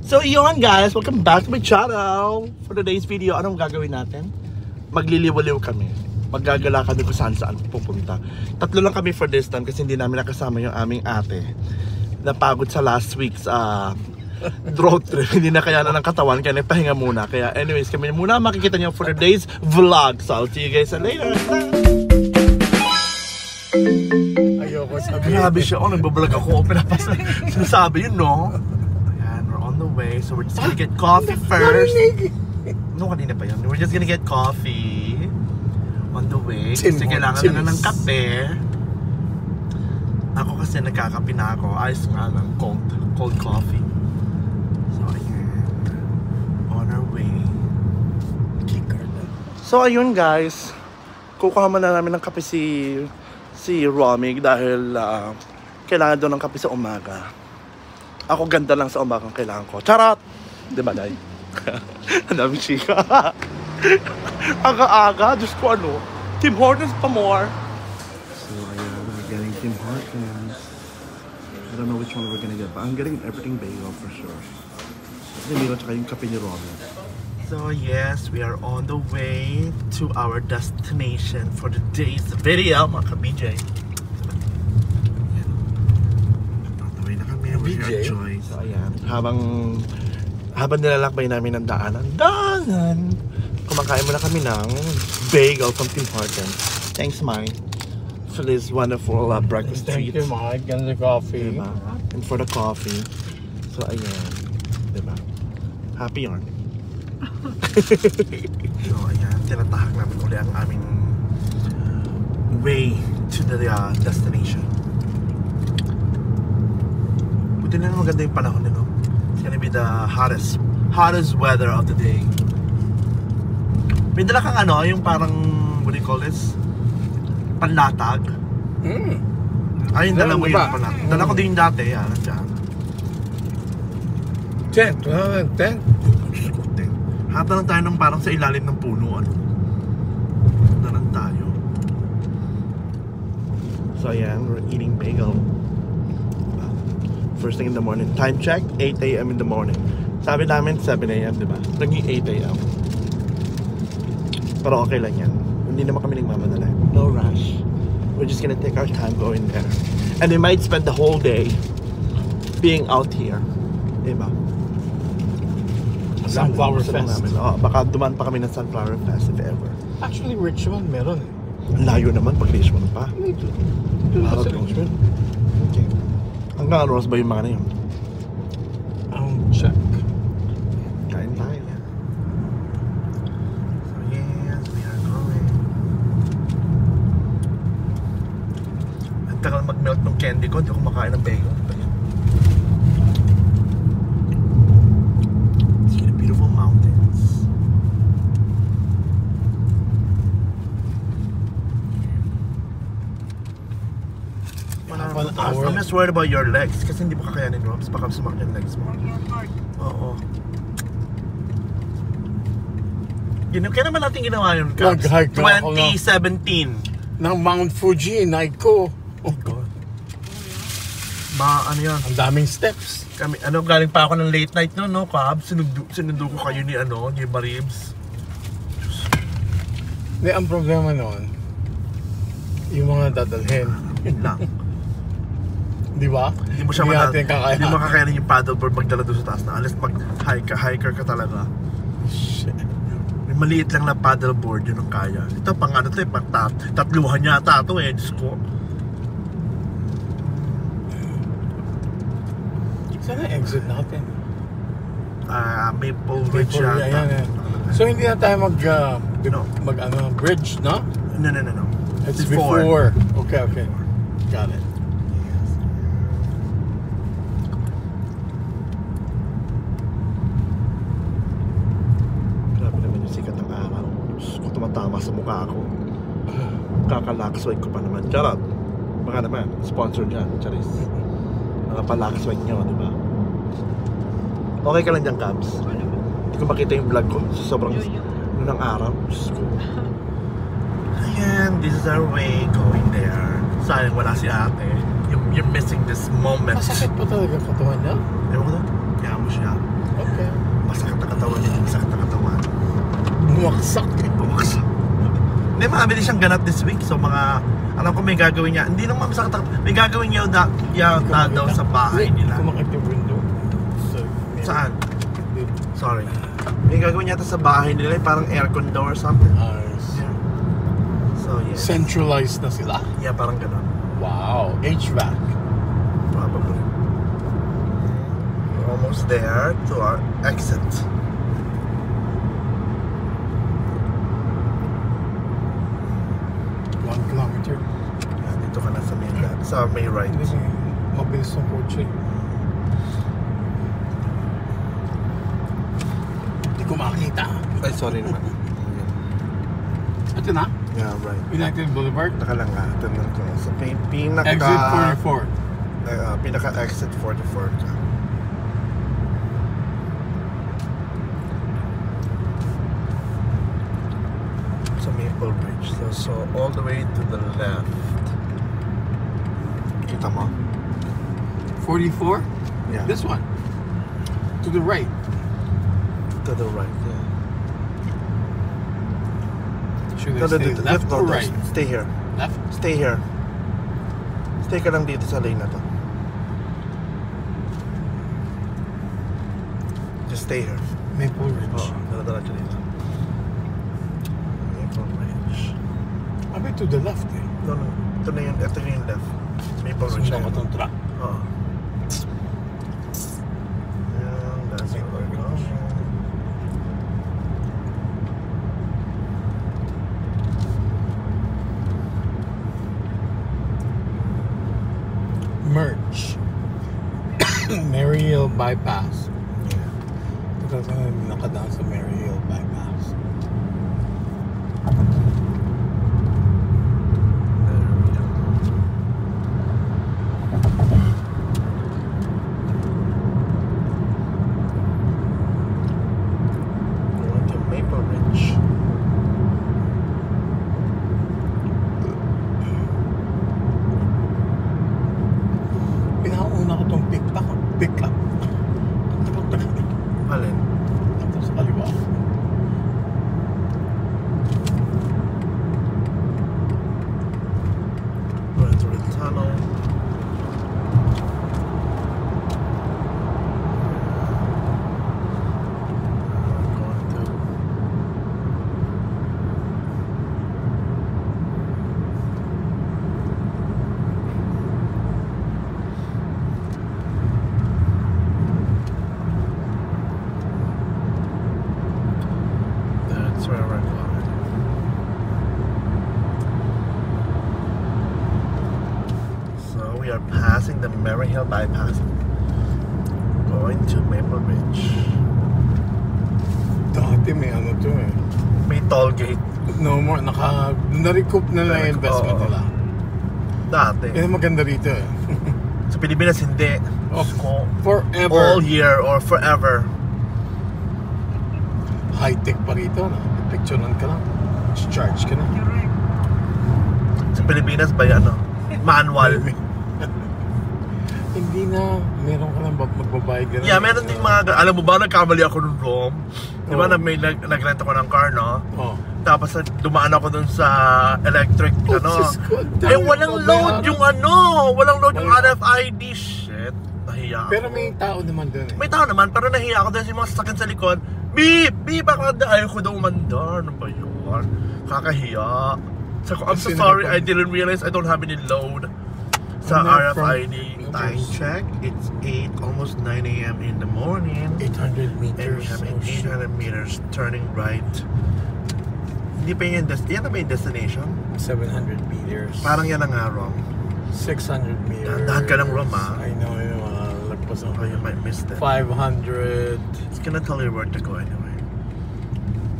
So yun guys, welcome back to my channel. For today's video, anong gagawin natin? Magliliwaliw kami. Maggagala kami kung saan pupunta. Tatlo lang kami for this time kasi hindi namin nakasama yung aming ate. Napagod sa last week's road trip. Hindi na kaya na ng katawan, kaya nagpahinga muna. Kaya anyways, kami muna makikita nyo for today's vlog. So I'll see you guys later. Ayoko sabihin. Grabe siya, nagbablog ako. Pinapasa. Sinasabi yun, no? Ayan, we're on the way. So we're just gonna get coffee first. No, kanina pa yun. We're just gonna get coffee on the way. Kasi kailangan na ng kape. Ako kasi nagkakape na ako. Ayos nga lang, cold coffee. So ayan, on our way. So ayun guys, kukuha na namin ng kape si Romig dahil kailangan daw ng kape sa umaga. Ako ganda lang sa umagang kailangan ko. Charot! Diba, Day? Ang dami chika. Aga-aga, Diyos ko ano. Tim Hortons pa more. So, ayan, we're getting Tim Hortons. I don't know which one we're gonna get, but I'm getting everything bagel for sure. Kasi meron tsaka yung kape ni Romig. So yes, we are on the way to our destination for today's video, mga ka-BJ. On the way na kami, we're here at Joy. So ayan, habang nilalakbay namin ang daanan, kumakain muna kami ng bagel from Tim Hortons. Thanks, Mike, for this wonderful breakfast treat. Thank you, Mike, and the coffee. Diba? And for the coffee. So ayan, diba? Happy yarn. So ayan, tinatahak namin uli ang aming way to the destination. Buti na maganda yung panahon nito. It's gonna be the hottest weather of the day. May dala kang ano, yung parang, what do you call this? Panlatag. Ay, yung dala mo yun, panlatag. Dala ko din dati, yan, nandiyan. Tent. Hata lang tayo ng parang sa ilalim ng puno, ano. Hata lang tayo. So ayan, we're eating bagel. First thing in the morning. Time check, 8 AM in the morning. Sabi namin 7 AM, diba? Naging 8 AM. Pero okay lang yan. Hindi naman kami nagmamadali. No rush. We're just gonna take our time going there. And we might spend the whole day being out here. Diba? Sunflower Fest. Baka dumaan pa kami ng Sunflower Fest if ever. Actually, Richmond meron eh. Layo naman pag Richmond pa. Doon sa Richmond. Okay. Hanggang Rose ba yung mga na yun? Check. Kain tayo. So yes, we are going. Ang tagal mag-melt ng candy ko. Hindi ako makain ng bagel. I'm just worried about your legs kasi hindi mo kakayanin, Robs. Baka sumakit yung legs mo. Oo. Kaya naman natin ginawa yun, Caps. 2017. Ng Mount Fuji, night ko. Oh God. Ano yan? Ang daming steps. Galing pa ako ng late night no, Caps. Sinundo ko kayo ni Maribs. Hindi, ang problema noon, yung mga dadalhin. Yun lang. Di ba? Hindi mo kakayanin yung paddleboard magdala doon sa taas na unless hiker ka talaga. Shit. May maliit lang na paddleboard, yun ang kaya. Ito pang tatluhan yata ito eh, Diyos ko. Saan ang exit natin? Maple Ridge yata. So hindi na tayo bridge, no? No. It's before. Okay. Got it. Tumatama sa mukha ako. Kakalakswag ko pa naman. Charot. Baka naman, sponsor dyan. Charis. Mga palakswag nyo, di ba? Okay ka lang dyan, Cabs? Hindi ko makita yung vlog ko. Sobrang ng araw. Diyos ko. Ayan, this is our way going there. Sayang wala si ate. You're missing this moment. Masakit pa talaga katawan niya? Ewan ko na. Kaya mo siya. Bumagsak eh. Bumagsak. Hindi, marami siyang ganap this week. So mga, alam ko may gagawin niya. Hindi naman masakit. May gagawin niya daw sa bahay nila. Kumakit yung window. Saan? Sorry. May gagawin niya sa bahay nila. Parang aircon daw or something. Yeah. So yeah. Centralized na sila. Yeah, parang ganun. Wow. HVAC. Probably. We're almost there to our exit. 1 kilometer. Yeah, dito ka na sa may left. Sa may right. Mabilis ng kotse. Hindi ko makita. Ay, sorry naman. Ito na? Yeah, right. United Boulevard. Nakalang nga. Tignan ko. Sa pinaka... Exit 44. Pinaka-exit 44 ka. Sa Maple Ridge. So all the way to the left. Kita mo? 44? Yeah. This one. To the right. To the right, yeah. Should I stay left or right? Stay here. Left? Stay here. Stay ka lang dito sa lane na to. Just stay here. Maple Ridge. Dala-dala ka dito. Maple Ridge. Abi to the left eh. No. Ito na yung left. Maple Ridge. Sundan ko tong truck. Oo. Yan, that's where we're going. Merch. Mary Hill Bypass. Yeah. Ito sa nakadaan sa Mary Hill Bypass. There we go. Going to Maple Ridge. Pinauna ko tong pick up. Alin? Ito sa kaliwa. Going through the tunnel. Going through. That's where we're going. So we are passing the Mary Hill Bypass. Going to Maple Ridge. Dati may ano to eh. May toll gate. No more. Na-recoup na lang yung investment Oo. nila. Dati. Yan ang maganda rito eh. Sa Pilipinas hindi. Oh, Ko- forever. All year or forever. High-tech pa rito. No? Picturean ka lang. Charge ka na. Sa Pilipinas ba yan, ano? Manual. Hindi na. Meron ka lang magbabayad ka na. Yeah, meron din mga... Alam mo ba, nagkamali ako nung Rome. Di ba, Oo. nagrent ako ng car, no? Oh. Tapos dumaan ako dun sa electric, ano. Diyos ko, Eh, dami walang pa load bayaran. yung ano. Walang load yung Wala. RFID. Shit. Nahiya ako. Pero may tao naman doon eh. May tao naman, pero nahiya ako dahil yung mga sasakyan sa likod. Beep! Beep! Ayaw ko daw umandar. Ano ba yun? Kakahiya. So, I'm so Kasi sorry. I nakapag- didn't realize I don't have any load. Sa I'm not RFID from- time check, it's 8, almost 9 a.m. in the morning. 800 And we meters. have Oh, shit. 800 meters turning right. Hindi pa yan yan na ba yung destination? 700 meters. Parang yan ang nga, Rom. 600 meters. Dahan ka lang, Rom, ah. I know, yung mga lagpas Oh, you might miss that. 500. It's gonna tell you where to go anyway.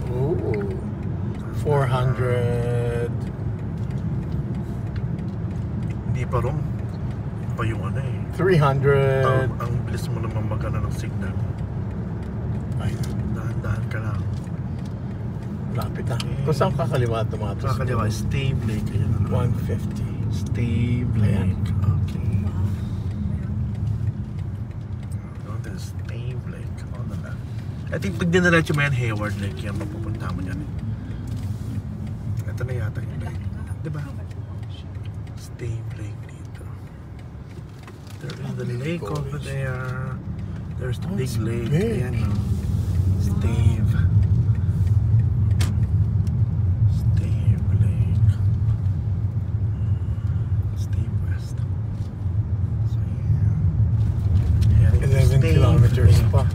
Ooh. 400. Hindi pa, Rom. Pa yung ano eh. 300. Ang bilis mo naman magana ng signal. Ay, Dahan-dahan ka lang. lapit na. Kung saan kakaliwa ito mga to? Kakaliwa, Stave Lake. Ayan, ano? 150. Stave Ayan. Lake. Okay. Going to Stave Lake on the left. I think pag diniretso mo yan, Hayward Lake yan, mapupunta mo yan. Ito na yata yung lake. Diba? Stave Lake dito. There is the lake over there. There's the big lake. Ayan, no? Stave. Stave Lake. Stave West. So, yeah. 11 kilometers pa.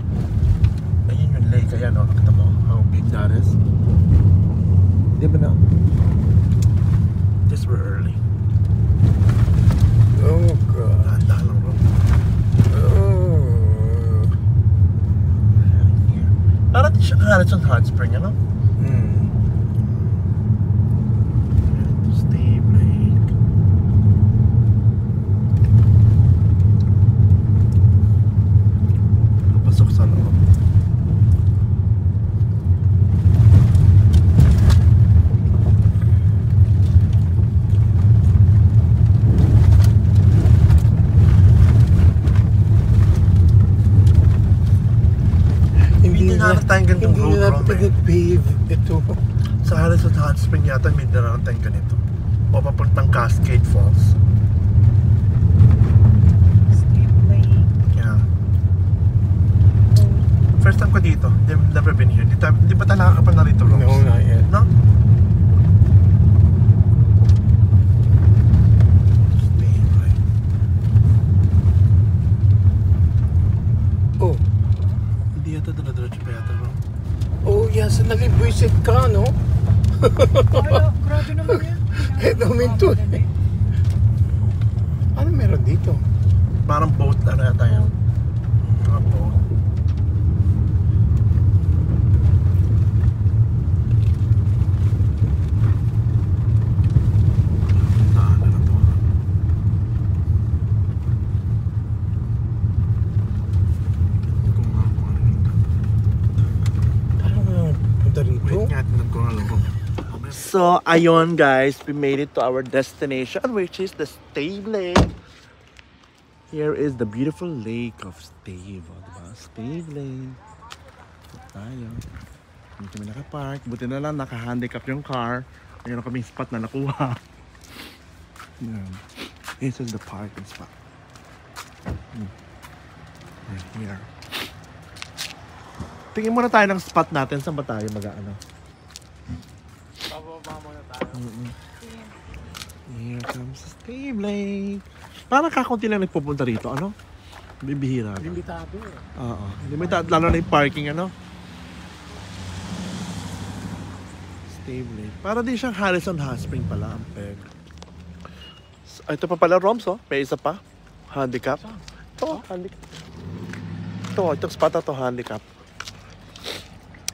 Ayun yung lake. Ayan, no? Nakita mo how big that is? Di ba na? Just we're early. Oh God. Dahan-dahan lang, bro. Oh. Parang di siya Harrison Hot Spring, ano? Stave Lake. Pasok sa loob. Hindi na tayong ganitong road, bro. Hindi nag-pave ito. Sa Harrison Hot Spring yata may daraan tayong ganito. Papapuntang Cascade Falls. Steve Lake. Yeah. First time ko dito. Never been here. Di ba tayo nakakapal na rito, Rox? No, not yet. No? Stave Lake. Oh. Hindi yata dala-diretso pa yata, bro. Oh, yes. Nalibwisit ka, no? Ay, grabe naman yan. Ito minto eh. Ano meron dito? Parang boat na yata yan. Mga boat. Daan na to. Kung ano dito. Parang punta rito. Wait nga, tinag ko nga lang po. So, ayun guys, we made it to our destination, which is the Stave Lake. Here is the beautiful lake of Stave. O, diba? Stave Lake. Ito tayo. Hindi kami nakapark. Buti na lang, naka-handicap yung car. Mayroon kaming spot na nakuha. Yan. This is the parking spot. Right here. Tingin muna tayo ng spot natin. Saan ba tayo mag-ano? Pababa muna tayo. Here comes the Stave Lake. Parang kakunti lang nagpupunta rito, ano? Bibihira. Limitado eh. Oo. Limitado, lalo na yung parking, ano? Stave Lake. Para din siyang Harrison Hot Spring pala, ang peg. So, ito pa pala, Roms, oh. May isa pa. Handicap. Ito, handicap. Itong spot na to, handicap.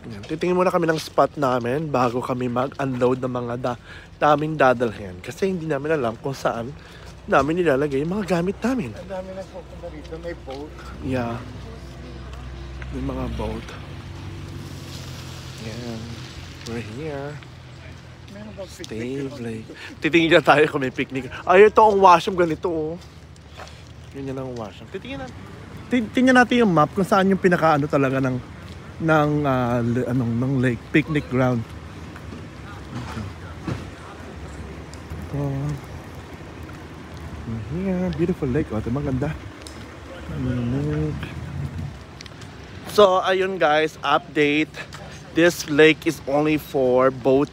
Yan. Titingin muna kami ng spot namin bago kami mag-unload ng mga daming dadalhin. Kasi hindi namin alam kung saan namin nilalagay yung mga gamit namin. Ang dami na pupunta rito. May boat. Yeah. May mga boat. Yan. We're here. Meron bang Stave Lake. Titingin na tayo kung may picnic. Ay, ito ang washroom ganito, oh. Yun ang washroom. Titingin natin. Tingnan natin yung map kung saan yung pinakaano talaga ng lake, picnic ground. Okay. Here, beautiful lake. Oh, ito maganda. So, ayun guys, update. This lake is only for boat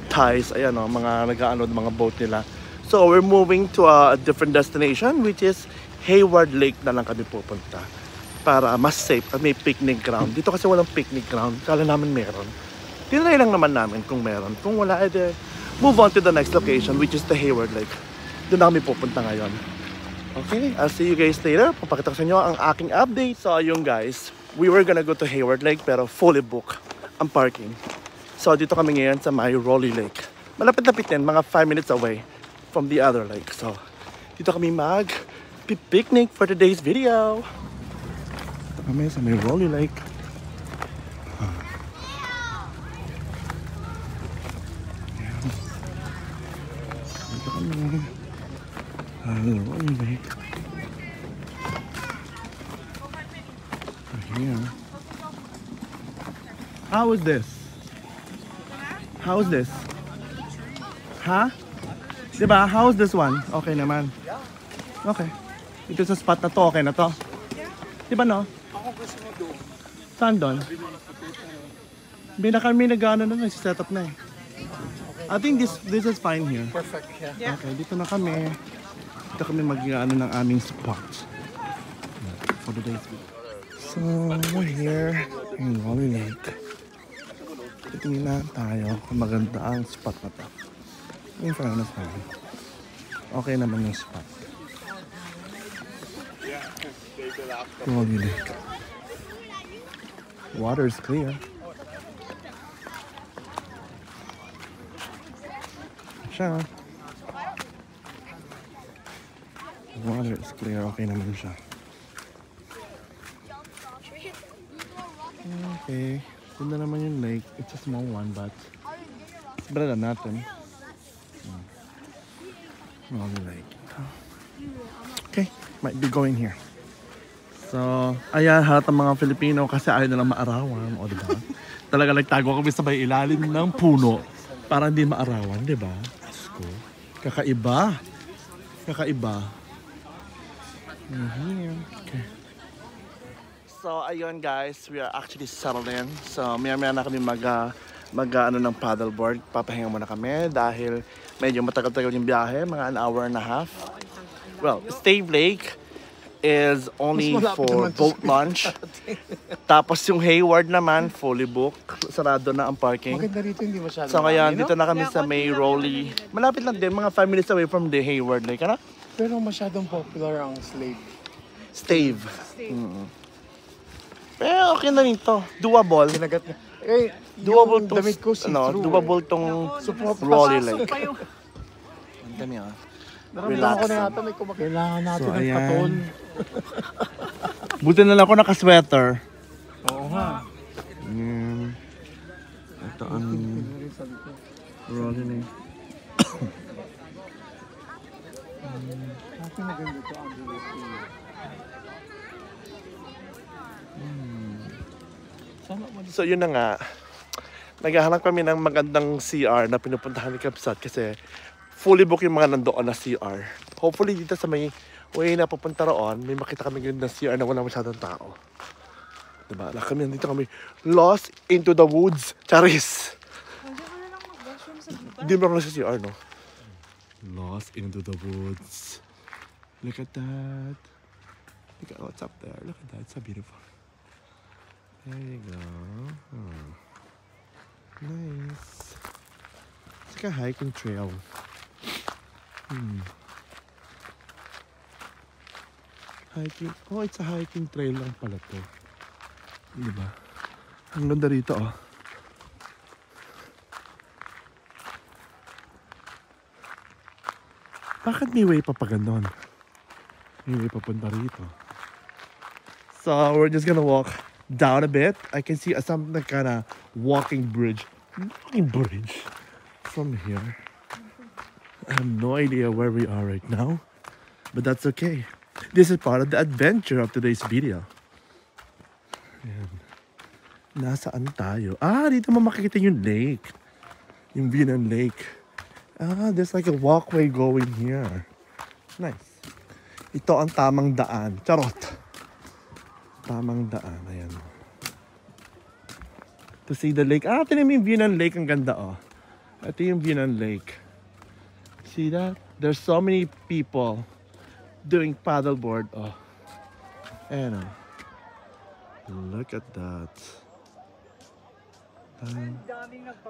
ties. Ayan o, mga nag-ano mga boat nila. So, we're moving to a different destination, which is Hayward Lake na lang kami pupunta. Para mas safe at may picnic ground. Dito kasi walang picnic ground. Kala namin meron. Tinry lang naman namin kung meron. Kung wala, edi move on to the next location, which is the Hayward Lake. Doon na kami pupunta ngayon. Okay, I'll see you guys later. Papakita ko sa inyo ang aking update. So, ayun guys, we were gonna go to Hayward Lake pero fully booked ang parking. So, dito kami ngayon sa may Rolly Lake. Malapit-lapit din, mga 5 minutes away from the other lake. So, dito kami mag-picnic for today's video. Dito kami sa may Rolly Lake. Dito kami. Rolly Lake. here. How is this? How is this? Ha? Diba? How is this one? Okay naman. Okay. Ito sa spot na to, okay na to? Diba no? Ako gusto mo doon. Saan doon? Hindi na kami nag-ano na, set up na eh. I think this is fine here. Perfect, yeah. Okay, dito na kami. Dito kami mag-ano ng aming spot. For the day's week. So, we're here in Wally Lake. Titingin na tayo kung maganda ang spot na to. In fairness naman. Okay naman yung spot. Wally Lake. Water is clear. Siya. Water is clear. Okay naman siya. Okay. Ganda naman yung lake. It's a small one, but it's better than nothing. Wally Lake. Okay. Might be going here. So, ayan, lahat ng mga Filipino kasi ayaw nilang maarawan. O, diba? Talaga nagtago kami sa may ilalim ng puno para hindi maarawan, diba? Asko. Kakaiba. Kakaiba. Okay. So, ayun guys, we are actually settled in. So, maya-maya na kami ano ng paddleboard. Papahinga muna kami dahil medyo matagal-tagal yung biyahe, mga an hour and a half. Well, Stave Lake is only for boat launch. Tapos yung Hayward naman, fully booked. Sarado na ang parking. Maganda rito, hindi masyado. So ngayon, dito na kami sa may Rolly. Malapit lang din, mga 5 minutes away from the Hayward Lake. Ano? Pero masyadong popular ang Stave. Pero okay na rin to. Doable. Kinagat na. Eh, Doable yung tong, damit ko doable tong Rolly Lake. Ang dami ah. Naramdaman ko na yata may kumakailangan. Kailangan natin So, ng ayan. katon. Buti na lang ako naka-sweater. Oo nga. Ito ang Rolly Lake. Kasi maganda ito ang So yun na nga. Naghahanap kami ng magandang CR na pinupuntahan ni Kapsat kasi fully book yung mga nandoon na CR. Hopefully dito sa may way na pupunta roon, may makita kami ganun na CR na wala masyadong tao. Diba? Nandito kami lost into the woods. Charis! Hindi mo lang sa CR, no? Lost into the woods. Look at that. Look at what's up there. Look at that. It's so beautiful. There you go. Nice. It's like a hiking trail. Hiking. Oh, it's a hiking trail lang pala to. Diba? Ang ganda rito, oh. Bakit may way pa ganon? May way papunta rito. So, we're just gonna walk down a bit. I can see some kind of walking bridge. Walking bridge from here. I have no idea where we are right now, but that's okay. This is part of the adventure of today's video. Ayan. Nasaan tayo? Ah, dito mo makikita yung lake. Yung view ng lake. Ah, there's like a walkway going here. Nice. Ito ang tamang daan. Charot. Tamang daan. Ayan. To see the lake. Ah, tinan mo yung view ng lake. Ang ganda, oh. Ito yung view ng lake. See that? There's so many people doing paddleboard. Oh. Ayan, oh. Look at that.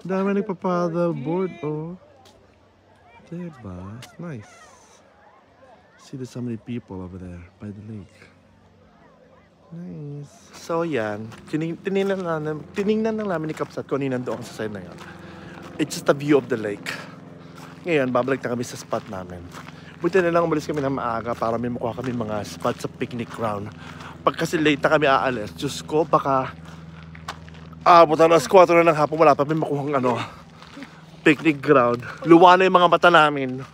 Dami nagpa-paddleboard, oh. Diba? It's nice. See, there's so many people over there by the lake. Nice. So yan, tinignan na namin ni Kapsat kung ano nandoon sa side na yan. It's just a view of the lake. Ngayon, babalik na kami sa spot namin. Buti na lang umalis kami ng maaga para may makuha kami mga spot sa picnic ground. Pag kasi late na kami aalis, Diyos ko, baka buta na 4 na ng hapon, wala pa may makuhang picnic ground. Luwa na yung mga mata namin.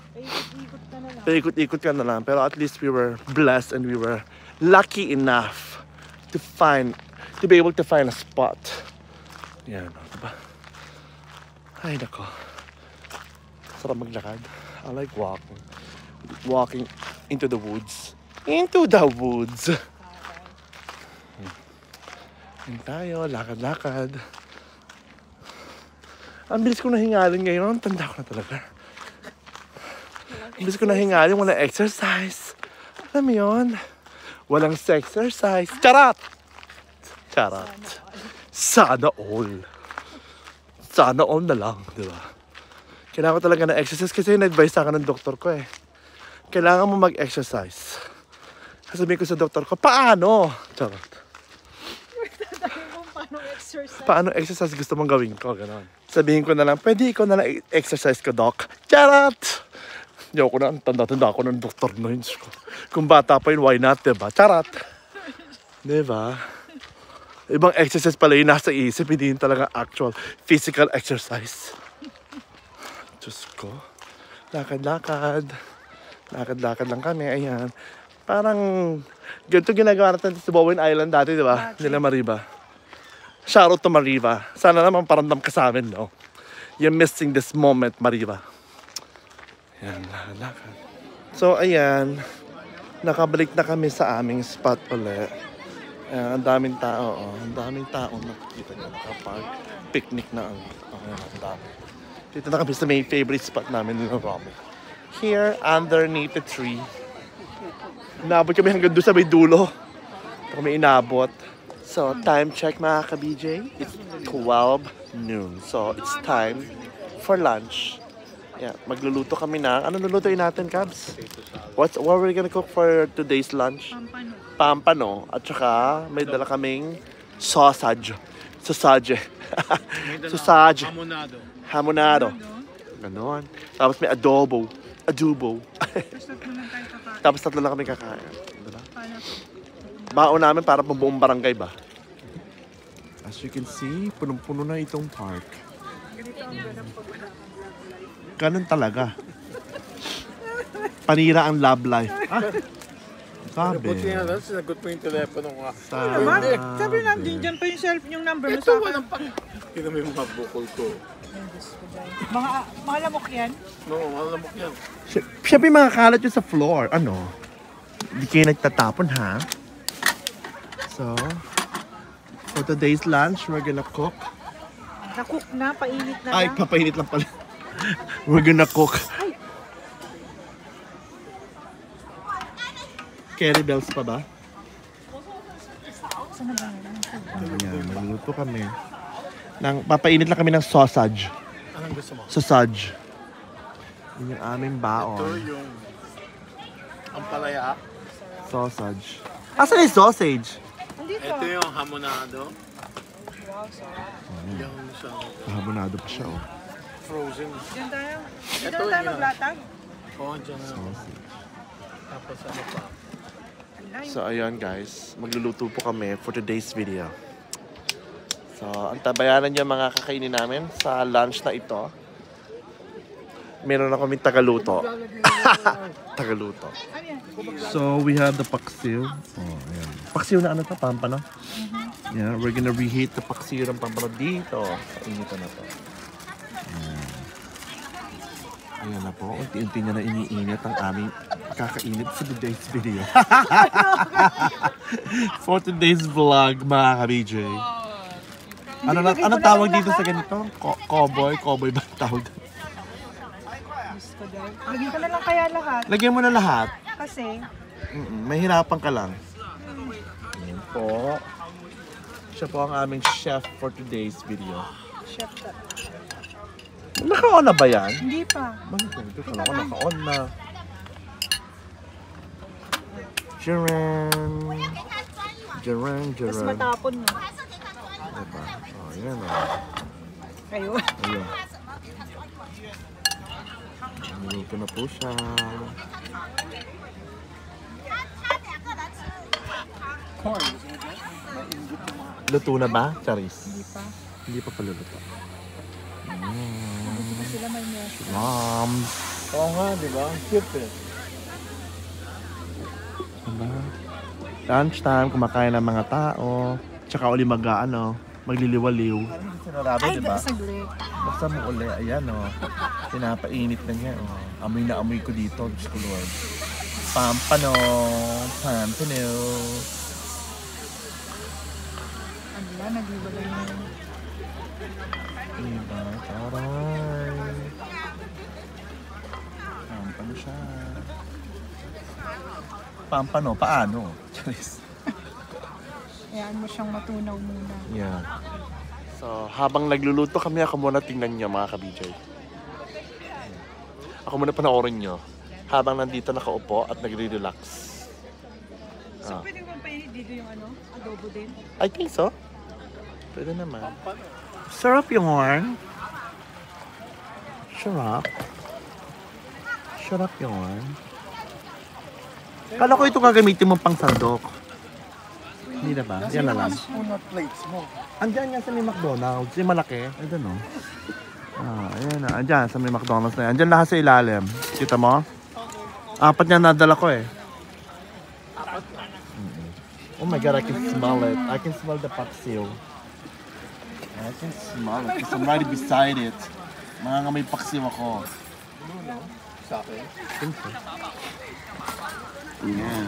Ikot-ikot ka na lang. Pero at least we were blessed and we were lucky enough to find to be able to find a spot. Yan, diba? Ay, nako. Sarap maglakad. I like walking. Walking into the woods. Into the woods. Yan tayo, lakad-lakad. Ang bilis ko nahingalin ngayon. Tanda ko na talaga. Ang bilis ko nahingalin. Walang exercise. Alam mo yun? Walang exercise. Charot! Charot. Sana all. Sana all na lang, di ba? Kailangan ko talaga ng exercise kasi na-advise sa akin ng doktor ko eh. Kailangan mo mag-exercise. Sasabihin ko sa doktor ko, paano? Charot. Paano exercise? Paano exercise gusto mong gawin ko? Ganon. Sabihin ko na lang, pwede ikaw na lang exercise ko, doc. Charot! Hindi ako na, tanda-tanda ako ng doktor na yun. Kung bata pa yun, why not, diba? Charot! Diba? Ibang exercise pala yung nasa isip, hindi yun talaga actual physical exercise. Diyos ko. Lakad-lakad. Lakad-lakad lang kami, ayan. Parang, ganito ginagawa natin sa Bowen Island dati, di ba? Nila Mariba. Shout out to Mariba. Sana naman parandam ka sa amin, no? You're missing this moment, Mariba. Ayan, lakad. So, ayan. Nakabalik na kami sa aming spot ulit. Ang daming tao, oh. Ang daming tao nakikita nyo. Nakapag picnic na ang dami. Dito na kami sa may favorite spot namin ng Romy. Here, underneath the tree. Inabot kami hanggang doon sa may dulo. Ito kami inabot. So, time check mga ka-BJ. It's 12 noon. So, it's time for lunch. Yeah, magluluto kami na. Ano lulutuin natin, Cabs? What are we gonna cook for today's lunch? Pampano. At saka, may dala kaming sausage. Sausage. Sausage. Hamonado. Hamonado. Ganon. Tapos may adobo. Tapos tatlo lang kami kakain. Diba? Baon namin para pambuong barangay ba? As you can see, punong-puno na itong park. Ganun talaga. Panira ang love life. Sabi. Buti nga lang, sinagot mo yung telepono ko. Sabi na, dyan pa yung yung number mo Ito, sa akin. walang pa. Tignan mo yung mga bukol ko. Mga lamok yan? No, malamok yan. Siyempre mga kalat yun sa floor. Ano? Hindi kayo nagtatapon, ha? So, for today's lunch, we're gonna cook. Nakook na, painit na Ay, lang. papainit lang pala. We're gonna cook. Curry bells pa ba? Saan na ba? Ayan, magluluto kami. Papainit lang kami ng sausage. Anong gusto mo? Sausage. Yun yung aming Ito baon. yung ampalaya. Sausage. Asan yung sausage? Andito. Ito yung hamonado. Wow, sarap. Yung sa Kahabonado pa siya, oh. frozen. Diyan tayo. Ito Diyan tayo yun. maglatag. Oo, dyan na. Tapos ano pa? So, ayun guys. Magluluto po kami for today's video. So, ang tabayanan niya mga kakainin namin sa lunch na ito. Meron na kami tagaluto. Tagaluto. Ano yan? So, we have the paksiw. Oh, ayan. Paksiw na ano to? Pampano? Yeah, we're gonna reheat the paksiw ng pampano dito. Sa initan na to. Ayan na po. Unti-unti niya na iniinit ang aming kakainit for today's video. For today's vlog, mga ka-BJ. Ano tawag dito sa ganito? Cowboy? Cowboy ba tawag? Lagyan ka na lang kaya lahat. Lagyan mo na lahat. Kasi, Mahirapan ka lang. Ayan po. Siya po ang aming chef for today's video. chef ka. Naka-on na ba yan? Hindi pa. Bakit ko lang naka-on na. Jaran. Tapos matapon mo. Diba? Oh, yan o. Kayo. Ayun. Minuto na po siya. Luto na ba, Charis? Hindi pa. Hindi pa pala luto. Hindi pa sila may meso. Moms. Oo nga, di ba? Cute eh. Diba? Lunchtime, kumakain ng mga tao. Tsaka uli magliliwaliw. Ay, saglit. Basta mo uli, ayan pinapainit na niya Amoy na amoy ko dito, Diyos ko Lord. Pampano. Ano ba, naglibagay na yun. Diba? Taray. Pampano siya. Pampano? Paano? Charis. Hayaan mo siyang matunaw muna. Yeah. So, habang nagluluto kami, ako muna tingnan niyo mga ka-BJ. Ako muna panoorin niyo. Habang nandito nakaupo at nagre-relax. So, pwede mo painit dito yung adobo din? I think so. Pwede naman. Sarap yung horn. Sarap. Sarap yung horn. Kala ko ito gagamitin mo pang sandok. Hindi na ba? Yan na lang. Spoon at plates mo. Andyan yan sa may McDonald's. Yung malaki. Andyan ayan na. Andyan sa may McDonald's na yan. Andyan lahat sa ilalim. Kita mo? 4 niya nadala ko eh. Oh my God, I can smell it. I can smell the paksiw. I can smell it because I'm right beside it. Mangangamoy paksiw ako. Sa akin. Think so. Yan.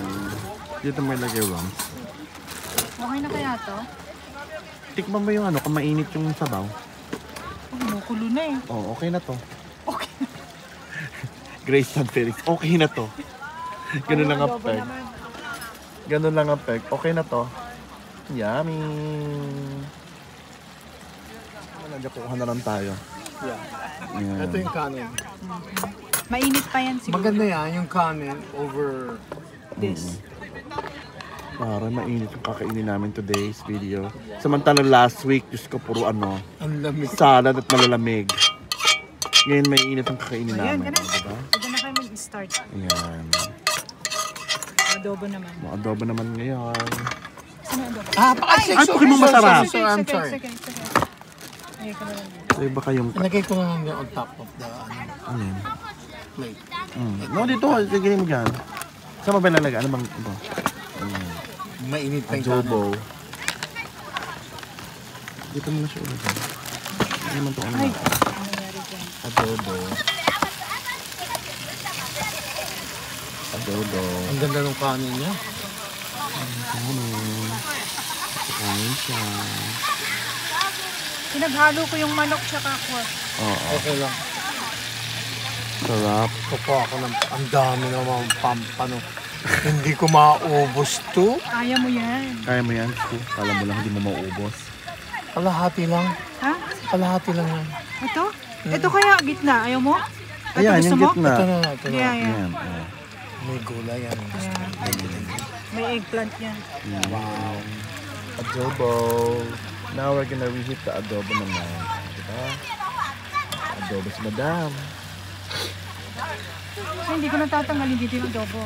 Dito may lagay Roms. Okay na kaya to? Tikman mo yung kung mainit yung sabaw. Kumukulo na eh. Oh, okay na to. Okay. Grace San Felix, okay na to. Ganun lang ang peg. Ganun lang ang peg. Okay na to. Yummy. Nandiyan kukuha na lang tayo. Yeah. Yeah. Ito yung kanin. Mainit pa yan siguro. Maganda yan, yung kanin over This. Para mainit yung kakainin namin today's video. Samantalang last week, Diyos ko, puro ang lamig. salad at malalamig. Ngayon may init ang kakainin Ayan, namin. ganun. Diba? Pwede na kayo mag-start. Ayan. Adobo naman. Mga adobo naman ngayon. Saan yung adobo? Ay, Pokemon masarap. Sorry, I'm Sige, sorry. sige. Ay, ka na lang. So, iba kayong... Nilagay ko lang on top of the Ano yun? plate. No, dito. Sige mo dyan. Saan mo ba nalagay? Ano bang ito? Mainit pa yung kanin. Adobo. Dito mo na siya ulit. Ano naman ito? Ay, ano nangyari dyan? Adobo. Adobo. Ang ganda ng kanin niya. Kain siya. Pinaghalo ko yung manok tsaka kwat. Oo. Okay lang. Sarap. Kupo ako ng ang dami naman pampano. Hindi ko maubos to. Kaya mo yan. Kaya mo yan? Kala mo lang hindi mo mauubos. Kalahati lang. Ha? Kalahati lang yan. Ito? Ito kaya gitna. Ayaw mo? Ito Ayan, gusto yung mo? gitna. Ito na, ito na. Yeah, yeah. Ayan. May gulay yan. May eggplant yan. Wow. Adobo. Now we're gonna reheat the adobo naman. Diba? Adobo si Madam. Kasi hindi ko natatanggalin dito yung adobo.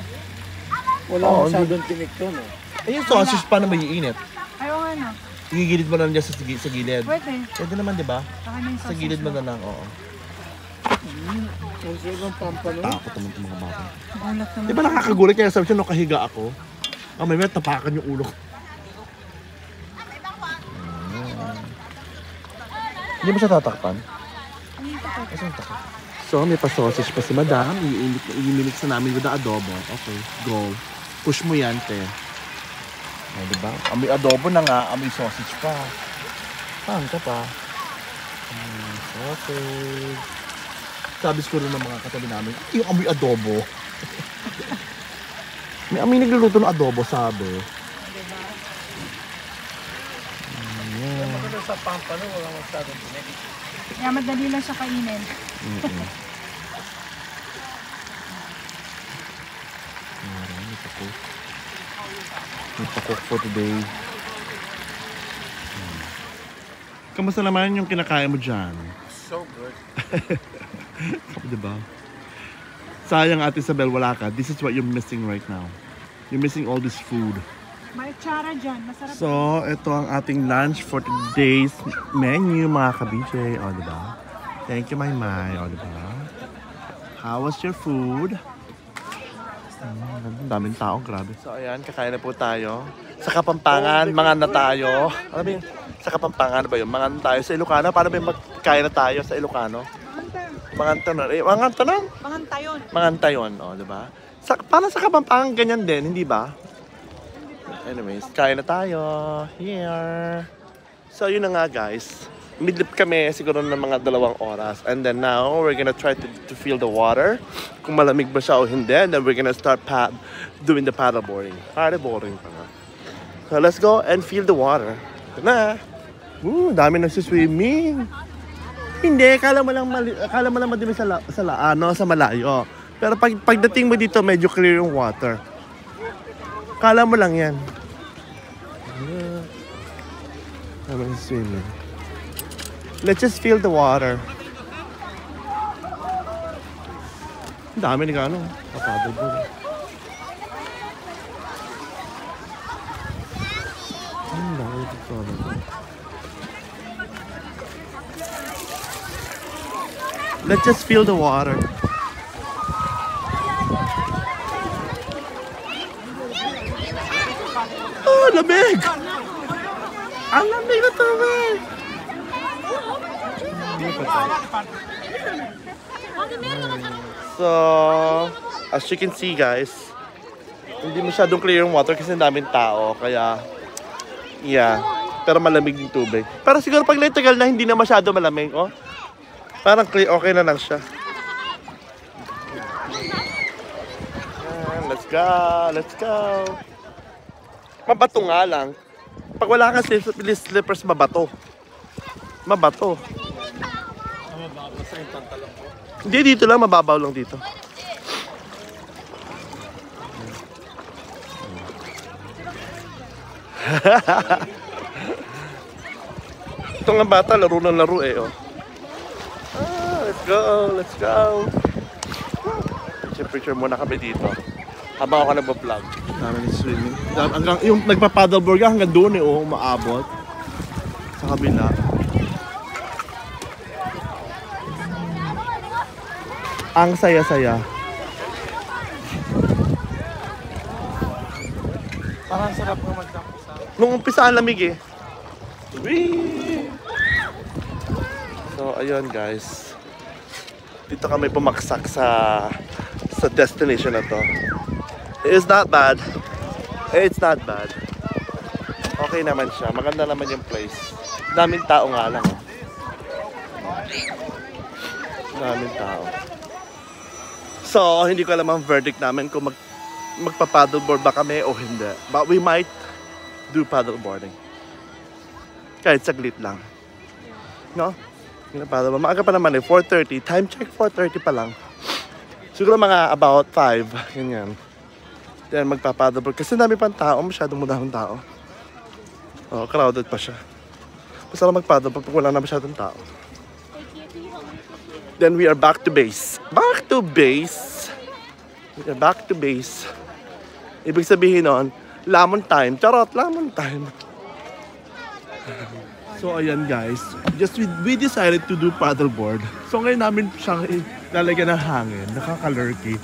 Wala Oo, masyadong tinik to, no? Eh, yung sausage paano may iinit? Ayaw nga no. Igigilid mo na lang dyan sa gilid. Pwede. Pwede naman, di ba? Saka na yung Sa sausage gilid mo na lang, oo. Ang sarap ng pampano. Takot naman itong mga bata. Gulat naman. Di ba nakakagulat kaya sabi siya nung kahiga ako? May tapakan yung ulo ko. Hindi ba siya tatakpan? Kasi tatakpan. So, may pa-sausage pa si Madam. I-mix na namin with the adobo. Okay, go. Push mo yan, te. O, diba? Amoy adobo na nga, amoy sausage pa. Paan ka pa? Sausage. Sabi ko rin ng mga katabi namin, yung amoy adobo. May amoy nagluluto ng adobo, sabi. Maganda sa pampano, wala masyadong tinik. Kaya madali lang siya kainin. May pa-cook for today. Kamusta naman yung kinakain mo dyan? So good. Diba? Sayang Ate Isabel, wala ka. This is what you're missing right now. You're missing all this food. May tsara dyan. Masarap. So, ito ang ating lunch for today's menu, mga ka-BJ. O, diba? Thank you, my. O, diba? How was your food? Ang daming tao, grabe. So ayan, kakain na po tayo. Sa Kapampangan, mangan na tayo. Alam mo yun, sa Kapampangan ba yun? Mangan tayo sa Ilocano. Paano ba yung magkain na tayo sa Ilocano? Mangantayon. Mangantayon? Mangantayon. Mangantayon, diba? Paano sa Kapampangan ganyan din, hindi ba? Anyways, kain na tayo. Here. So yun na nga guys. Midlip kami siguro ng mga 2 oras. And then now, we're gonna try to feel the water. Kung malamig ba siya o hindi. And then we're gonna start doing the paddleboarding. Paddleboarding pa nga. So let's go and feel the water. Ito na. Dami nagsiswimming. Hindi, kala mo lang madumi sa malayo. Pero pagdating mo dito, medyo clear yung water. Kala mo lang yan. Dami nagsiswimming. Let's just feel the water. Ang dami ni gano'n. Paddleboard. Let's just feel the water. Oh, lamig! Ang lamig na tubig! So, as you can see guys, hindi masyadong clear yung water kasi daming tao. Kaya, yeah. Pero malamig yung tubig. Pero siguro pag tagal na hindi na masyado malamig, oh. Parang clear, okay na lang siya. Let's go, let's go. Mabato nga lang. Pag wala kang slippers, mabato. Mabato. Hindi, dito lang, mababaw lang dito. Ito nga bata, laro ng laro eh, oh. Let's go, let's go. Picture muna kami dito. Habang ako nagpa-vlog. Dami ng swimming. Hanggang, yung nagpa-paddleboard ka hanggang doon eh, oh, maabot. Sa kabila. Ang saya-saya. Parang sarap nga magtampisa. Nung umpisa ang lamig eh. Whee! So, ayun guys. Dito kami pumaksak sa destination na to. It's not bad. It's not bad. Okay naman siya. Maganda naman yung place. Daming tao nga lang. Oh. Daming tao. So, hindi ko alam ang verdict namin kung magpa-paddleboard ba kami o hindi. But we might do paddleboarding. Kahit saglit lang. No? Paddleboard. Maaga pa naman eh. 4:30. Time check 4:30 pa lang. Siguro mga about 5. Ganyan. Then magpa-paddleboard. Kasi dami pang tao. Masyadong mudahong tao. Oh, crowded pa siya. Basta lang mag-paddleboard pag wala na masyadong tao. Then we are back to base. Back to base. We are back to base. Ibig sabihin nun, lamon time. Charot, lamon time. So ayan guys, we decided to do paddleboard. So ngayon namin siyang lalagyan ng hangin. Nakakalurky.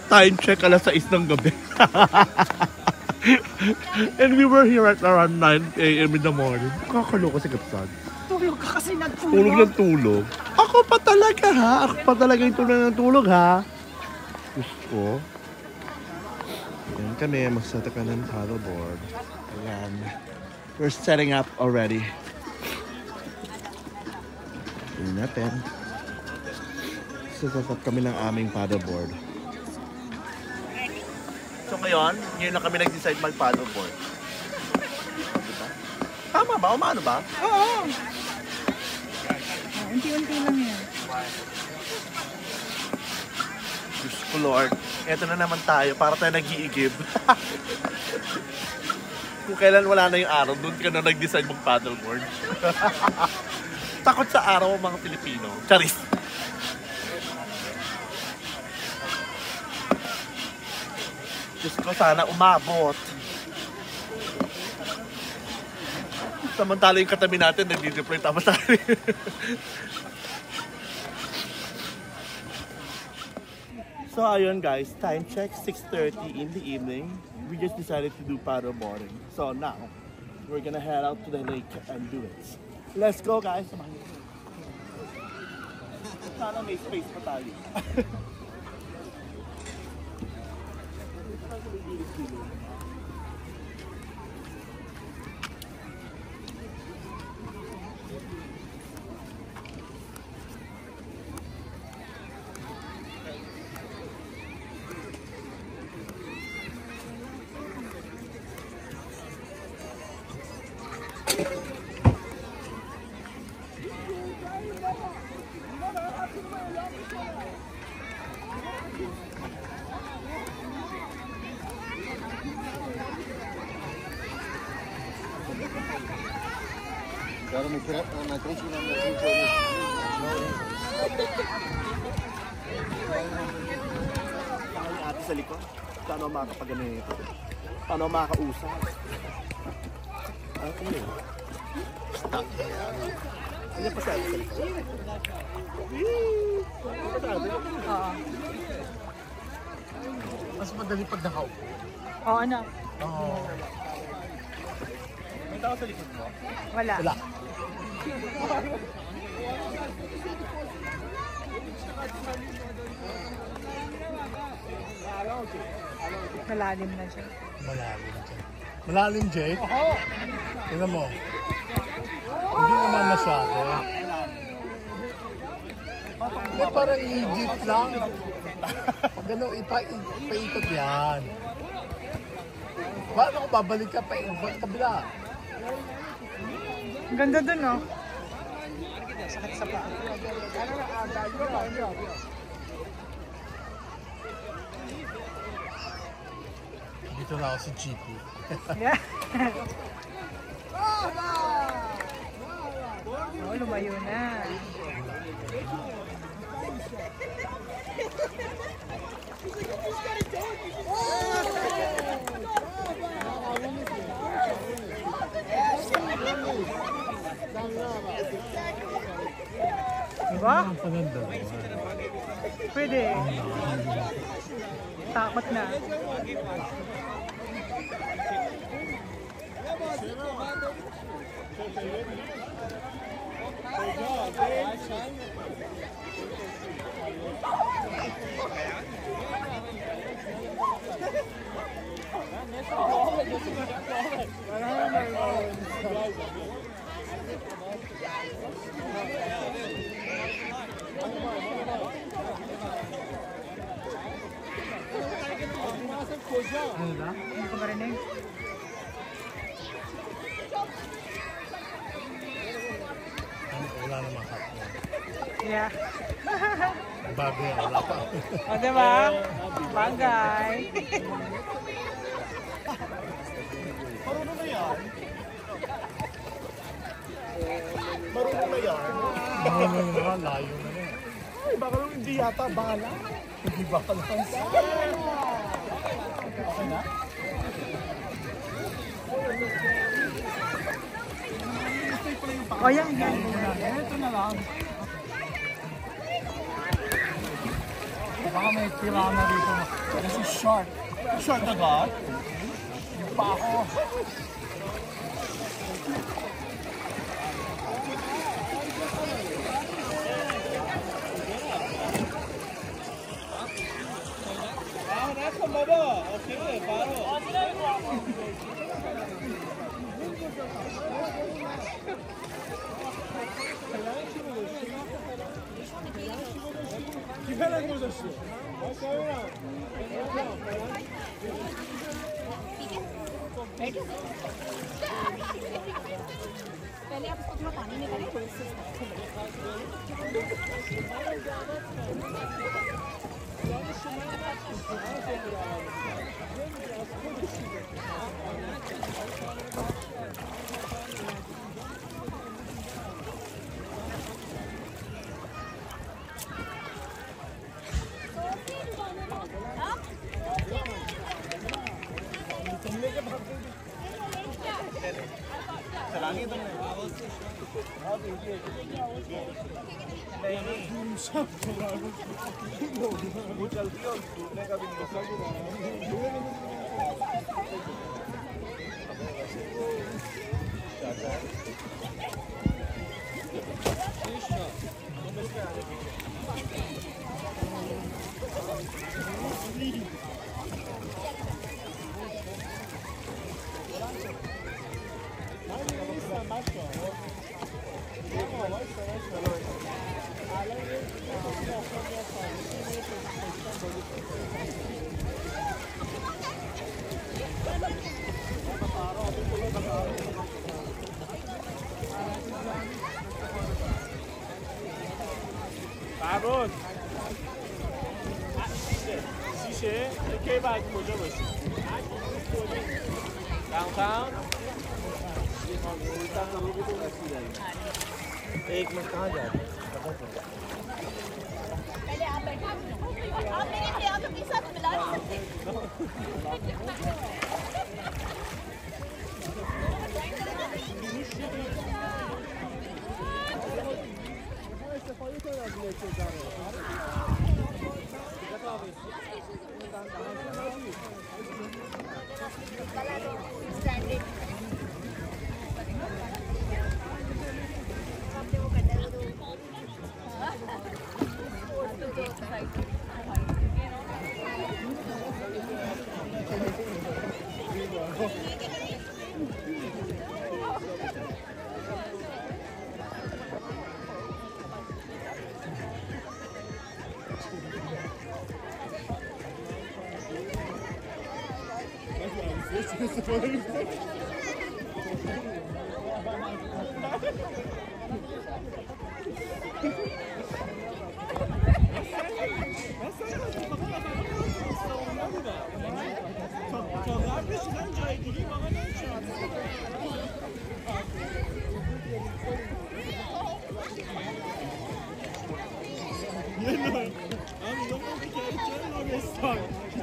Time check, 6:00 ng gabi. And we were here at around 9 a.m. in the morning. Kakalo kasi kapsad. Tulog ka kasi nagtulog. Tulog ng tulog. Ako pa talaga ha. Ako pa talaga yung tulog ng tulog ha. Gusto. Ayan kami, magsata ka ng paddleboard. Ayan. We're setting up already. Ayan natin. Set up kami ng aming paddleboard. So ngayon na kami nag-decide mag-paddleboard. Diba? Tama ba? Umano ba? Oo. Unti-unti lang yan. Diyos ko Lord, eto na naman tayo para tayo nag-iigib. Kung kailan wala na yung araw, doon ka na nag-decide mag-paddleboard. Takot sa araw ang mga Pilipino. Charis! Diyos ko, sana umabot. Samantala yung katabi natin, nag-deploy tapos tayo. So So ayun guys, time check 6:30 in the evening. We just decided to do paddle boarding. So now, we're gonna head out to the lake and do it. Let's go guys! Samahan niyo. Sana may space pa tayo. Pero may sirap na matrix na matrix. Saka yung ate sa likod. Paano makakapagano ito? Paano makakausap? Okay. Stop. Ano pa sa ate sa likod? Mas madali pag nakaupo. Oo, ano? Oo. May tao sa likod mo? Wala. Wala. Malalim na siya. Malalim dyan. Malalim, Jake? Oo. Tingnan mo. Hindi naman masyado. Hindi, parang Egypt lang. Pag gano'n, ipaikot yan. Paano kung babalik ka pa ibang kabila? Ang ganda dun, no? Sakit sa paa. Dito na ako sa GP. Yeah. Oh, lumayo na. Diba? Ang pananda. Pwede. Takot na. Ano na? Hindi ko marinig. Wala namang hotdog. Yeah. Bago yan, wala pa. O, diba? Bagay. Marunong na yan. Marunong na yan. Ano na, layo na rin. Ay, baka nung hindi yata bala. Hindi bala. Okay na? O, yan. Ito na lang. Baka may pirana dito. Kasi shark. Shark na ba? Yung pa ako. nasa baba. O sige, paro. 기회를 보셨어요. पहले आप इसको थोड़ा पानी में करें थोड़ी सी Salamat वो चलती है और टूटने का भी नहीं فرباد شیشه کی بعد کجا باشی داونتاون एक मिनट कहाँ जा रहे हैं पहले आप बैठो आप मेरे थे आप अपने साथ मिला नहीं सकते स्टैंडर्ड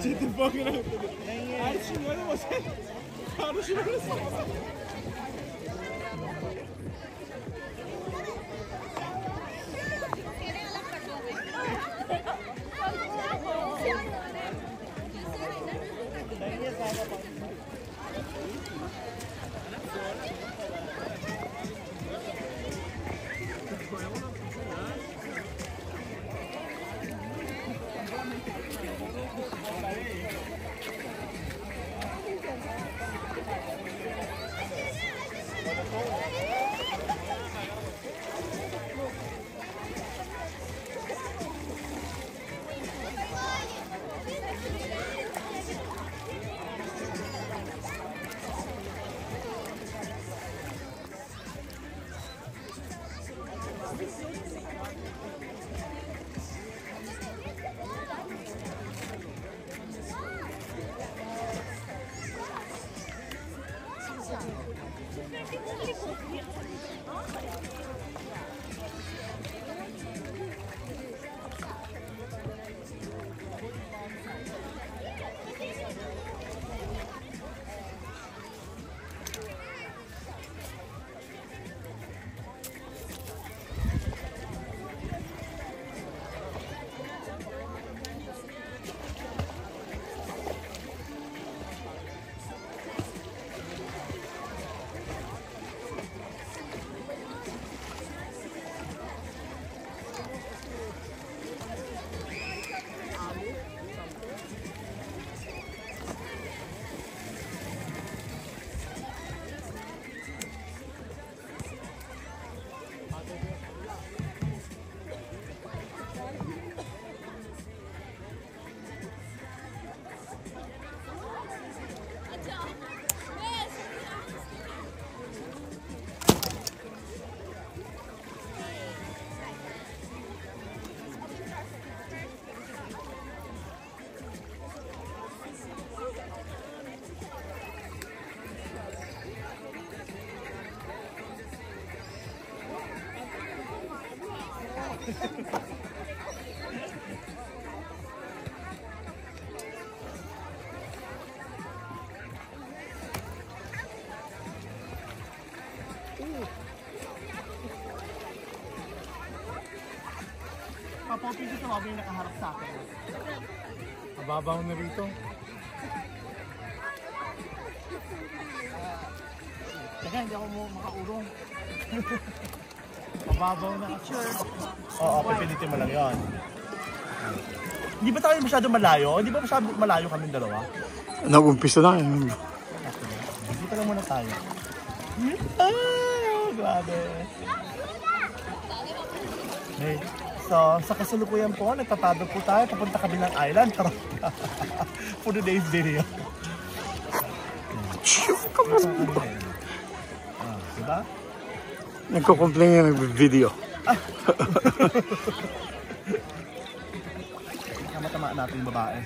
چه اتفاقی نیفتاده هر چی مورد واسه کارش برسه Papapin ko sa Robby yung nakaharap sa akin. Mababaw na rito. Teka, hindi ako makaurong. Mababaw na kasi. Oo, pipilitin mo lang yun. Hindi ba tayo masyado malayo? Hindi ba masyado malayo kami dalawa? Nag-umpisa na. Dito lang muna tayo. Ah, grabe. Hey, so, sa kasalukuyan po, nagpapadog po tayo papunta kabilang island. For today's video. Diba? Nagko-complain yung nag-video. Tama-tamaan natin yung babae.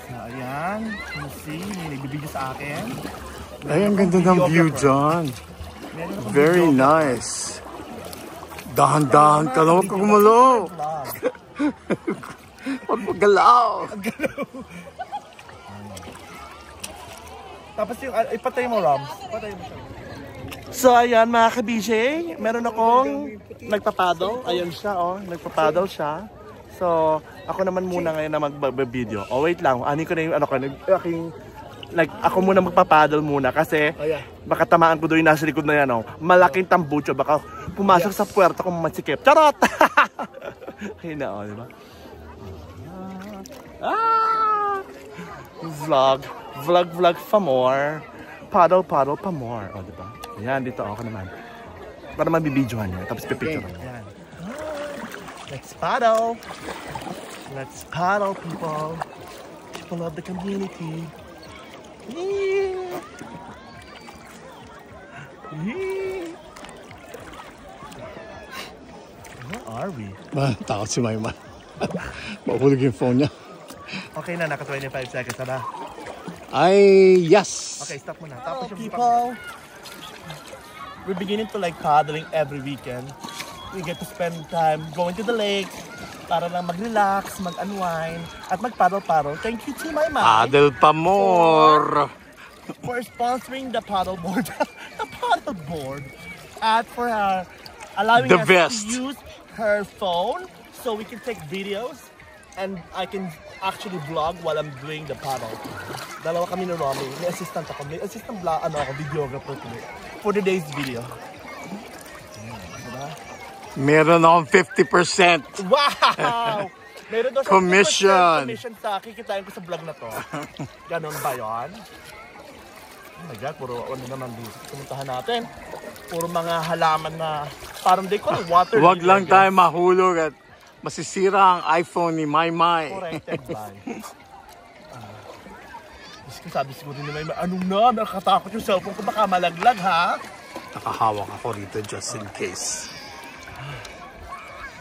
So, ayan. Can you see? May nagbibideo sa akin. Ay, ang ganda ng view dyan. Very nice. Dahan-dahan ka lang, huwag ka gumalaw. Huwag magalaw. Tapos yung, ipatay mo, Roms. Ipatay mo siya. So, ayan mga ka-BJ, meron akong nagpapaddle. Ayan siya, oh. Nagpapaddle siya. So, ako naman muna ngayon na mag-video. Oh, wait lang. Anin ko na yung ako muna magpapaddle muna kasi baka tamaan ko doon yung nasa likod na yan, oh. Malaking tambucho. Baka pumasok sa puwerta kung masikip. Charot! Ayun na, oh, diba? Vlog pa more. Paddle pa more. O, diba? Ayan, dito ako naman. Para mabibidyohan nyo. Tapos pipicture ko. Ayan. Let's paddle. Let's paddle, people. People of the community. Yeah. Yeah. Where are we? Takot si Mayma. Mahulog yung phone niya. Okay na, naka 25 seconds na ba? Ay, yes! Okay, stop muna. Tapos yung people, we're beginning to like paddling every weekend. We get to spend time going to the lake para lang mag-relax, mag-unwind, at mag-paddle-paddle. Thank you to my mom. Paddle pa more! For sponsoring the paddleboard. The paddleboard. At for allowing The us best. to use her phone so we can take videos. And I can actually vlog while I'm doing the paddle. Dalawa kami ni Romy. May assistant ako. May assistant videographer today for today's video. Diba? Meron akong 50%. Wow! Meron daw siya Commission. commission sa kikitain ko sa vlog na to. Ganon ba yun? Oh my God, puro ano naman dito. Pumuntahan natin. Puro mga halaman na parang they call it water. Huwag lang tayo mahulog at masisira ang iPhone ni Maymay. Corrected by. Sabi siguro nila, anong na? Nakakatakot yung cellphone ko. Baka malaglag, ha? Nakahawak ako rito just in case.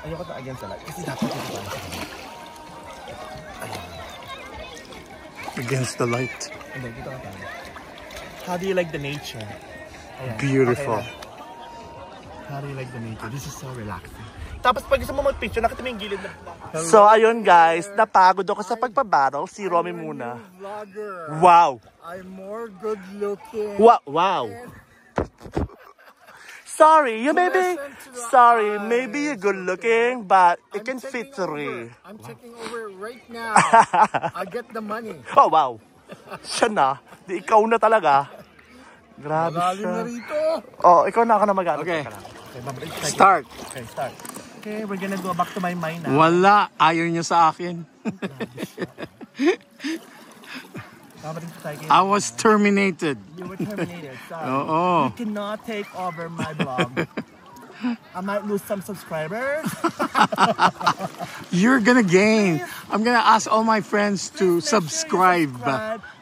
Ayoko na against the light. Kasi dapat ito tayo. Against the light. Hindi, dito na tayo. How do you like the nature? Ayan. Beautiful. Okay. How do you like the nature? This is so relaxing. Tapos pag gusto mo mag-picture, nakita mo yung gilid na. So ayun guys, napagod ako sa pagpabattle. Si Romy muna. Vlogger. Wow! I'm more good looking. Wow! Sorry, you may be... Sorry, maybe you're good looking, but it can fit three. I'm taking over right now. I get the money. Oh wow! Siya na. Di ikaw na talaga. Grabe Malalim siya. na rito. Oh, ikaw na ako na mag-ano. Okay. Okay, Start. Okay, start. Okay, we're gonna go back to my mind now. Wala. Ayaw niya sa akin. I was terminated. You were terminated. Sorry. Oo. You cannot take over my blog. I might lose some subscribers. You're gonna gain. I'm gonna ask all my friends to Please make sure you subscribe.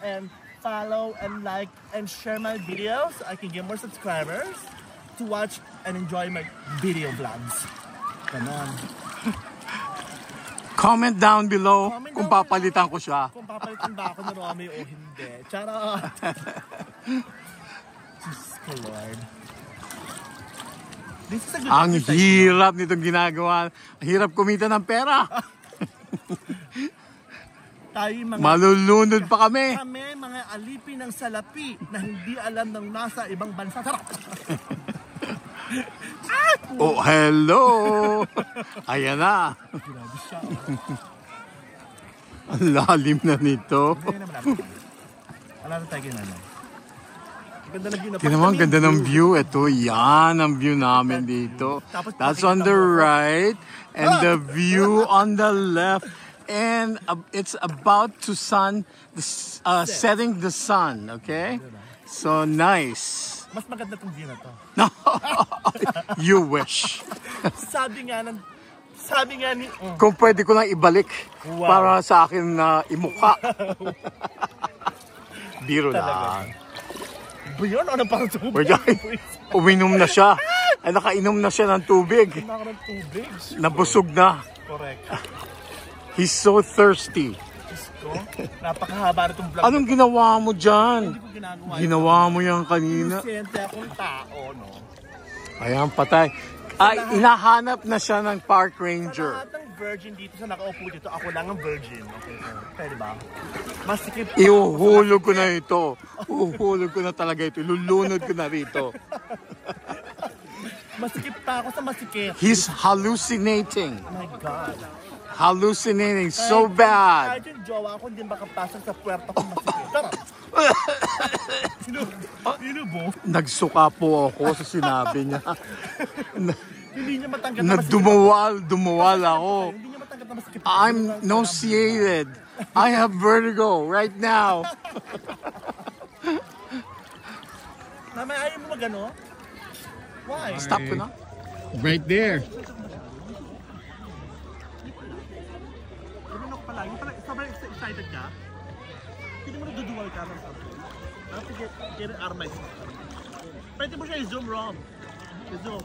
And follow and like and share my videos. I can get more subscribers to watch and enjoy my video vlogs. Ganon. Comment down below Comment kung down papalitan ko siya. Kung papalitan ba ako ni Romy o hindi. Charot! Diyos ko, Lord. This is a good Ang exercise, hirap nitong ginagawa. Ang hirap kumita ng pera. Tayo mga Malulunod pa kami. mga alipin ng salapi na hindi alam ng nasa ibang bansa. Sarap! Oh, hello! Ayan na. Grabe siya. Ang lalim na nito. Ngayon naman natin. Wala na tayo ginano. Ganda ng view na. Tingnan mo, ang ganda ng view. Ito, yan ang view namin dito. That's on the right. And the view on the left. And it's about to setting the sun. Okay? So, nice. Mas maganda itong view na to. No, you wish. Sabi nga ni... Kung pwede ko lang ibalik Wow. para sa akin na imuka. Biro lang. Buyon, ano pang tubig? Uminom na siya. Ay, nakainom na siya ng tubig. Hindi ng tubig. Nabusog na. Correct. He's so thirsty. Diyos ko, napakahaba na itong vlog. Anong ginawa mo dyan? Hindi ko ginagawa. Ginawa mo yan kanina. Inosente akong tao, no? Ayan, patay. Ay, inahanap na siya ng park ranger. Lahat ng virgin dito sa nakaupo dito, ako lang ang virgin. Okay, pwede ba? Masikip pa Ihuhulog ko na ito. Uhuhulog ko na talaga ito. Lulunod ko na rito. Masikip pa ako sa masikip. He's hallucinating. Oh my God. Hallucinating so bad. Kahit yung jowa ko, hindi makapasok sa puwerta kung masikip. Tara! Sino bo? Nagsuka po ako sa sinabi niya. Hindi niya matanggap na masikip. Dumuwal ako. Hindi niya matanggap na masikip. I'm nauseated. I have vertigo right now. Mama, ayaw mo magano? Why? Stop ko na. Right there. Ano pala? Yung pala, sobrang excited ka? Hindi mo nagduduwal ka ng something. I have to get it out of my system. Pwede mo siya i-zoom, Rom. I-zoom.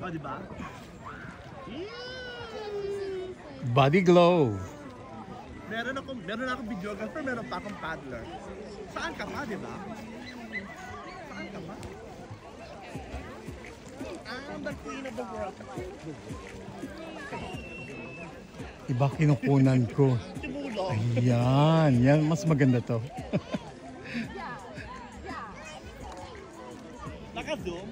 Oh, diba? Body glow. Meron akong videographer, meron pa akong paddler. Saan ka pa, diba? Saan ka pa? I'm the queen of the world. Iba kinukunan ko. Tumulo. Ayan, yan mas maganda to. Naka-zoom?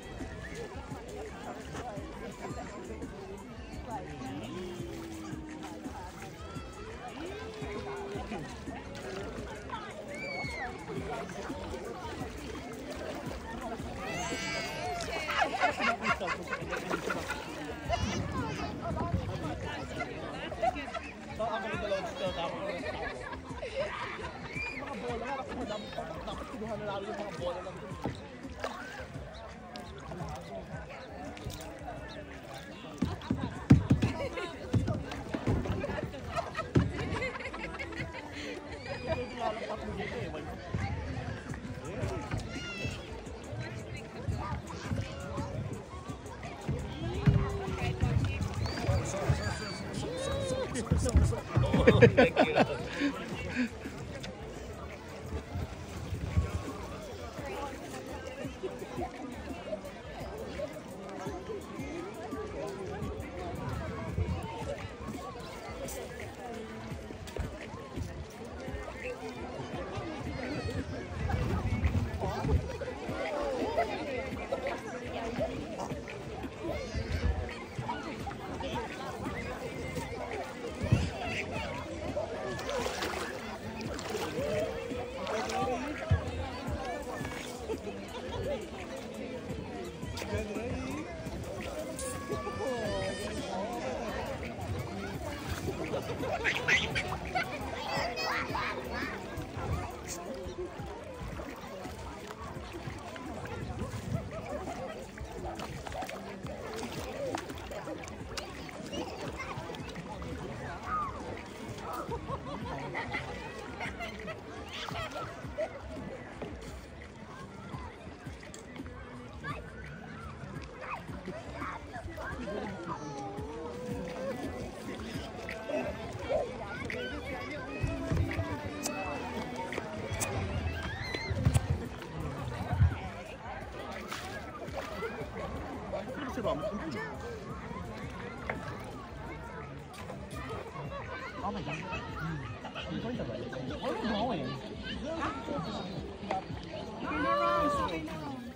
Thank you.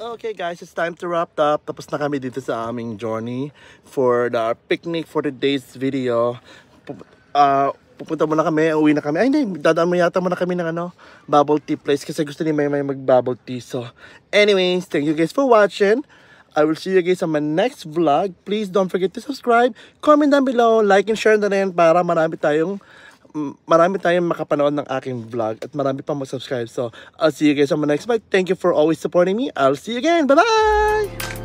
Okay guys, it's time to wrap up. Tapos na kami dito sa aming journey for the picnic for today's video. Pupunta muna kami, uwi na kami. Ay hindi, dadaan mo yata muna kami ng bubble tea place kasi gusto ni may mag-bubble tea. So anyways, thank you guys for watching. I will see you guys on my next vlog. Please don't forget to subscribe, comment down below, like and share na rin para marami tayong makapanood ng aking vlog at marami pang mag-subscribe. So, I'll see you guys on my next vlog. Thank you for always supporting me. I'll see you again. Bye-bye!